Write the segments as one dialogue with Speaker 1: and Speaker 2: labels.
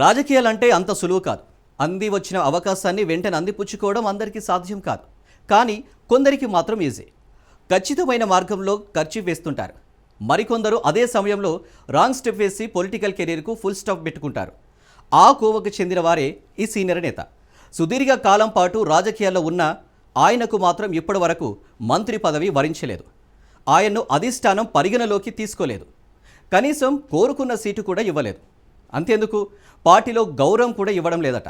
Speaker 1: రాజకీయాలంటే అంత సులువు కాదు. అంది వచ్చిన అవకాశాన్ని వెంటనే అందిపుచ్చుకోవడం అందరికీ సాధ్యం కాదు. కానీ కొందరికి మాత్రం ఈజీ. ఖచ్చితమైన మార్గంలో ఖర్చు వేస్తుంటారు. మరికొందరు అదే సమయంలో రాంగ్ స్టెప్ వేసి పొలిటికల్ కెరీర్కు ఫుల్ స్టాప్ పెట్టుకుంటారు. ఆ కోవకు చెందిన వారే ఈ సీనియర్ నేత. సుదీర్ఘ కాలం పాటు రాజకీయాల్లో ఉన్న ఆయనకు మాత్రం ఇప్పటి వరకు మంత్రి పదవి వరించలేదు. ఆయన్ను అధిష్టానం పరిగణలోకి తీసుకోలేదు. కనీసం కోరుకున్న సీటు కూడా ఇవ్వలేదు. అంతేందుకు పార్టీలో గౌరవం కూడా ఇవ్వడం లేదట.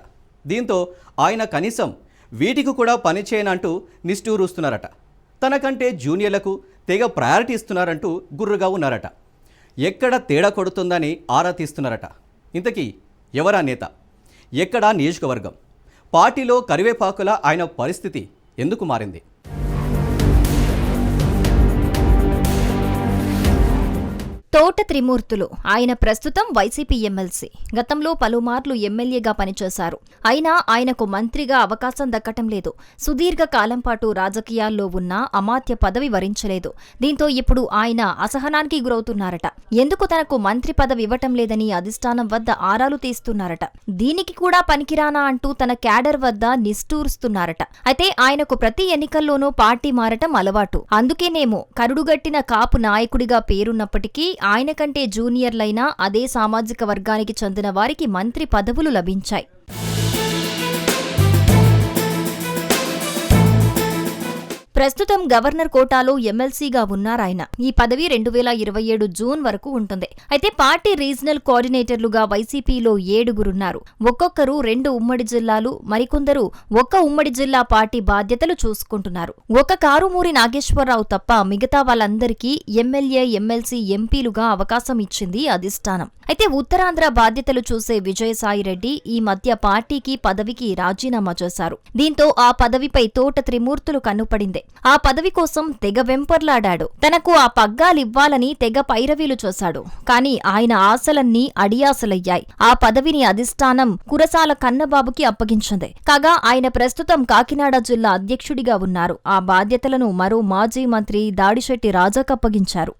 Speaker 1: దీంతో ఆయన కనీసం వీటికి కూడా పనిచేయనంటూ నిష్ఠూరుస్తున్నారట. తనకంటే జూనియర్లకు తెగ ప్రయారిటీ ఇస్తున్నారంటూ గుర్రుగా ఉన్నారట. ఎక్కడ తేడా కొడుతుందని ఆరా తీస్తున్నారట. ఇంతకీ ఎవరా నేత? ఎక్కడా నియోజకవర్గం? పార్టీలో కరివేపాకుల ఆయన పరిస్థితి ఎందుకు మారింది?
Speaker 2: తోట త్రిమూర్తులు. ఆయన ప్రస్తుతం వైసీపీ ఎమ్మెల్సీ. గతంలో పలుమార్లు ఎమ్మెల్యేగా పనిచేశారు. అయినా ఆయనకు మంత్రిగా అవకాశం దక్కటం లేదు. సుదీర్ఘ కాలం పాటు రాజకీయాల్లో ఉన్న అమాత్య పదవి వరించలేదు. దీంతో ఇప్పుడు ఆయన అసహనానికి గురవుతున్నారట. ఎందుకు తనకు మంత్రి పదవి ఇవ్వటం లేదని అధిష్టానం వద్ద ఆరాలు తీస్తున్నారట. దీనికి కూడా పనికిరానా అంటూ తన క్యాడర్ వద్ద నిష్ఠూరుస్తున్నారట. అయితే ఆయనకు ప్రతి ఎన్నికల్లోనూ పార్టీ మారటం అలవాటు. అందుకేనేమో కరుడుగట్టిన కాపు నాయకుడిగా పేరున్నప్పటికీ ఆయన కంటే జూనియర్లైనా అదే సామాజిక వర్గానికి చెందిన వారికి మంత్రి పదవులు లభించాయి. ప్రస్తుతం గవర్నర్ కోటాలో ఎమ్మెల్సీగా ఉన్నారాయన. ఈ పదవి 2027 జూన్ వరకు ఉంటుంది. అయితే పార్టీ రీజనల్ కోఆర్డినేటర్లుగా వైసీపీలో 7గురున్నారు. ఒక్కొక్కరు 2 ఉమ్మడి జిల్లాలు, మరికొందరు 1 ఉమ్మడి జిల్లా పార్టీ బాధ్యతలు చూసుకుంటున్నారు. ఒక కారుమూరి నాగేశ్వరరావు తప్ప మిగతా వాళ్ళందరికీ ఎమ్మెల్యే, ఎమ్మెల్సీ, ఎంపీలుగా అవకాశం ఇచ్చింది అధిష్టానం. అయితే ఉత్తరాంధ్ర బాధ్యతలు చూసే విజయసాయిరెడ్డి ఈ మధ్య పార్టీకి పదవికి రాజీనామా చేశారు. దీంతో ఆ పదవిపై తోట త్రిమూర్తులు కన్నుపడిందే. ఆ పదవి కోసం తెగ వెంపర్లాడాడు. తనకు ఆ పగ్గాలివ్వాలని తెగ పైరవీలు చేశాడు. కానీ ఆయన ఆశలన్నీ అడియాసలయ్యాయి. ఆ పదవిని అధిష్టానం కురసాల కన్నబాబుకి అప్పగించింది. కాగా ఆయన ప్రస్తుతం కాకినాడ జిల్లా అధ్యక్షుడిగా ఉన్నారు. ఆ బాధ్యతలను మరో మాజీ మంత్రి దాడిశెట్టి రాజాకప్పగించారు.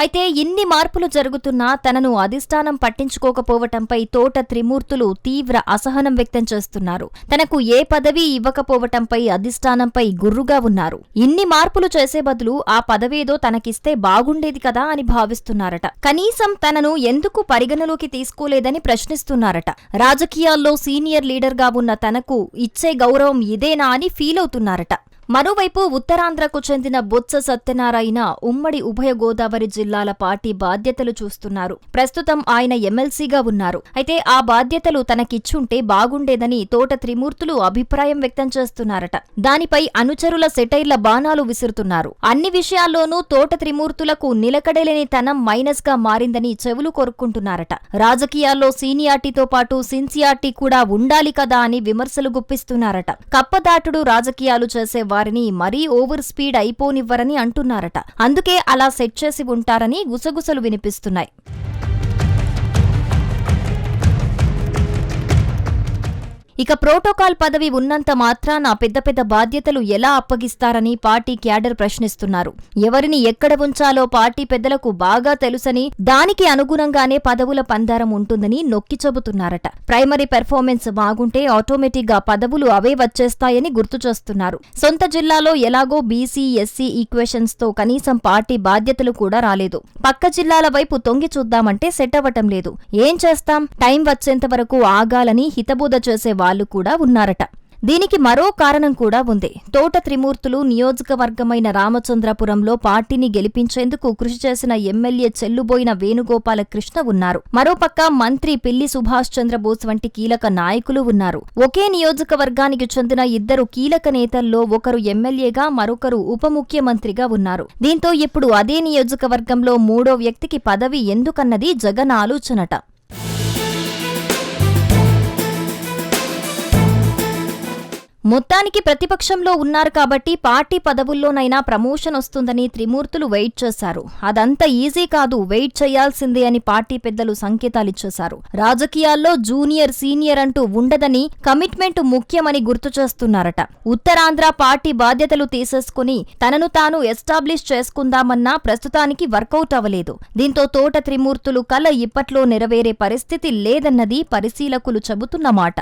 Speaker 2: అయితే ఇన్ని మార్పులు జరుగుతున్నా తనను అధిష్టానం పట్టించుకోకపోవటంపై తోట త్రిమూర్తులు తీవ్ర అసహనం వ్యక్తం చేస్తున్నారు. తనకు ఏ పదవి ఇవ్వకపోవటంపై అధిష్టానంపై గుర్రుగా ఉన్నారు. ఇన్ని మార్పులు చేసే బదులు ఆ పదవేదో తనకిస్తే బాగుండేది కదా అని భావిస్తున్నారట. కనీసం తనను ఎందుకు పరిగణలోకి తీసుకోలేదని ప్రశ్నిస్తున్నారట. రాజకీయాల్లో సీనియర్ లీడర్గా ఉన్న తనకు ఇచ్చే గౌరవం ఇదేనా అని ఫీల్ అవుతున్నారట. మరోవైపు ఉత్తరాంధ్రకు చెందిన బొత్స సత్యనారాయణ ఉమ్మడి ఉభయ గోదావరి జిల్లాల పార్టీ బాధ్యతలు చూస్తున్నారు. ప్రస్తుతం ఆయన ఎమ్మెల్సీగా ఉన్నారు. అయితే ఆ బాధ్యతలు తనకిచ్చుంటే బాగుండేదని తోట త్రిమూర్తులు అభిప్రాయం వ్యక్తం చేస్తున్నారట. దానిపై అనుచరుల సెటైర్ల బాణాలు విసురుతున్నారు. అన్ని విషయాల్లోనూ తోట త్రిమూర్తులకు నిలకడలేని తనం మైనస్ గా మారిందని చెవులు కొరుక్కుంటున్నారట. రాజకీయాల్లో సీనియార్టీతో పాటు సిన్సియార్టీ కూడా ఉండాలి కదా అని విమర్శలు గుప్పిస్తున్నారట. కప్పదాటుడు రాజకీయాలు చేసే వారిని మరీ ఓవర్ స్పీడ్ అయిపోనివ్వరని అంటున్నారట. అందుకే అలా సెట్ చేసి ఉంటారని గుసగుసలు వినిపిస్తున్నాయి. ఇక ప్రోటోకాల్ పదవి ఉన్నంత మాత్రాన పెద్ద పెద్ద బాధ్యతలు ఎలా అప్పగిస్తారని పార్టీ క్యాడర్ ప్రశ్నిస్తున్నారు. ఎవరిని ఎక్కడ ఉంచాలో పార్టీ పెద్దలకు బాగా తెలుసని దానికి అనుగుణంగానే పదవుల పందారం ఉంటుందని నొక్కి చెబుతున్నారట. ప్రైమరీ పెర్ఫార్మెన్స్ బాగుంటే ఆటోమేటిక్ గా పదవులు అవే వచ్చేస్తాయని గుర్తు చేస్తున్నారు. సొంత జిల్లాలో ఎలాగో బీసీ, ఎస్సీ ఈక్వేషన్స్ తో కనీసం పార్టీ బాధ్యతలు కూడా రాలేదు. పక్క జిల్లాల వైపు తొంగి చూద్దామంటే సెట్ అవ్వటం లేదు. ఏం చేస్తాం? టైం వచ్చేంత వరకు ఆగాలని హితబోధ చేసే వాళ్ళు కూడా ఉన్నారట. దీనికి మరో కారణం కూడా ఉంది. తోట త్రిమూర్తులు నియోజకవర్గమైన రామచంద్రపురంలో పార్టీని గెలిపించేందుకు కృషి చేసిన ఎమ్మెల్యే చెల్లుబోయిన వేణుగోపాలకృష్ణ ఉన్నారు. మరోపక్క మంత్రి పిల్లి సుభాష్ చంద్రబోస్ వంటి కీలక నాయకులు ఉన్నారు. ఒకే నియోజకవర్గానికి చెందిన 2 కీలక నేతల్లో ఒకరు ఎమ్మెల్యేగా, మరొకరు ఉప ముఖ్యమంత్రిగా ఉన్నారు. దీంతో ఇప్పుడు అదే నియోజకవర్గంలో 3వ వ్యక్తికి పదవి ఎందుకన్నది జగన్ ఆలోచనట. మొత్తానికి ప్రతిపక్షంలో ఉన్నారు కాబట్టి పార్టీ పదవుల్లోనైనా ప్రమోషన్ వస్తుందని త్రిమూర్తులు వెయిట్ చేశారు. అదంత ఈజీ కాదు, వెయిట్ చేయాల్సిందే అని పార్టీ పెద్దలు సంకేతాలిచ్చేశారు. రాజకీయాల్లో జూనియర్ సీనియర్ అంటూ ఉండదని, కమిట్మెంట్ ముఖ్యమని గుర్తు చేస్తున్నారట. ఉత్తరాంధ్ర పార్టీ బాధ్యతలు తీసేసుకుని తనను తాను ఎస్టాబ్లిష్ చేసుకుందామన్నా ప్రస్తుతానికి వర్కౌట్ అవ్వలేదు. దీంతో తోట త్రిమూర్తులు కల ఇప్పట్లో నెరవేరే పరిస్థితి లేదన్నది పరిశీలకులు చెబుతున్న మాట.